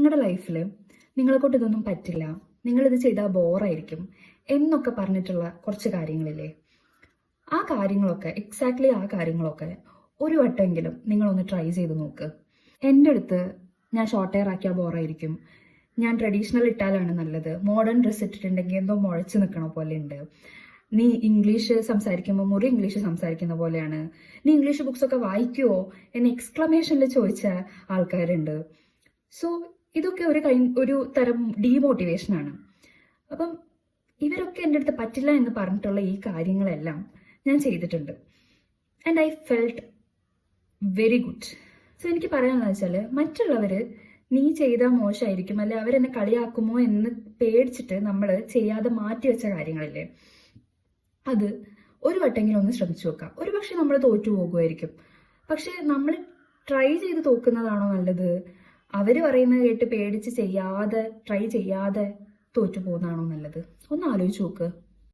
നിങ്ങളുടെ ലൈഫിൽ നിങ്ങളെ കൊണ്ട് ഇതൊന്നും പറ്റില്ല, നിങ്ങളിത് ചെയ്താൽ ബോറായിരിക്കും എന്നൊക്കെ പറഞ്ഞിട്ടുള്ള കുറച്ച് കാര്യങ്ങളില്ലേ? ആ കാര്യങ്ങളൊക്കെ എക്സാക്ട്ലി ആ കാര്യങ്ങളൊക്കെ ഒരു വട്ടമെങ്കിലും നിങ്ങളൊന്ന് ട്രൈ ചെയ്ത് നോക്ക്. എൻ്റെ അടുത്ത് ഞാൻ ഷോർട്ട് ഹെയർ ആക്കിയാൽ ബോറായിരിക്കും, ഞാൻ ട്രഡീഷണൽ ഇട്ടാലാണ് നല്ലത്, മോഡേൺ ഡ്രസ്സ് ഇട്ടിട്ടുണ്ടെങ്കിൽ എന്തോ മുഴച്ച് നിൽക്കണ പോലെ ഉണ്ട്, നീ ഇംഗ്ലീഷ് സംസാരിക്കുമ്പോൾ മുറി ഇംഗ്ലീഷ് സംസാരിക്കുന്ന പോലെയാണ്, നീ ഇംഗ്ലീഷ് ബുക്സ് ഒക്കെ വായിക്കുവോ എന്ന് എക്സ്ക്ലമേഷനിൽ ചോദിച്ച ആൾക്കാരുണ്ട്. സോ ഇതൊക്കെ ഒരു തരം ഡീമോട്ടിവേഷനാണ്. അപ്പം ഇവരൊക്കെ എൻ്റെ അടുത്ത് പറ്റില്ല എന്ന് പറഞ്ഞിട്ടുള്ള ഈ കാര്യങ്ങളെല്ലാം ഞാൻ ചെയ്തിട്ടുണ്ട്. And I felt very good. So എനിക്ക് പറയാനുള്ളത് വെച്ചാൽ, മറ്റുള്ളവർ നീ ചെയ്താൽ മോശമായിരിക്കും അല്ലെ അവരെന്നെ കളിയാക്കുമോ എന്ന് പേടിച്ചിട്ട് നമ്മൾ ചെയ്യാതെ മാറ്റി വെച്ച കാര്യങ്ങളില്ലേ, അത് ഒരു വട്ടെങ്കിലും ഒന്ന് ശ്രമിച്ചു നോക്കാം. ഒരു പക്ഷെ നമ്മൾ തോറ്റു പോകുമായിരിക്കും, പക്ഷെ നമ്മൾ ട്രൈ ചെയ്ത് തോക്കുന്നതാണോ നല്ലത്, അവർ പറയുന്നത് കേട്ട് പേടിച്ച് ചെയ്യാതെ ട്രൈ ചെയ്യാതെ തോറ്റു പോകുന്നതാണോ നല്ലത്? ഒന്ന് ആലോചിച്ച് നോക്ക്.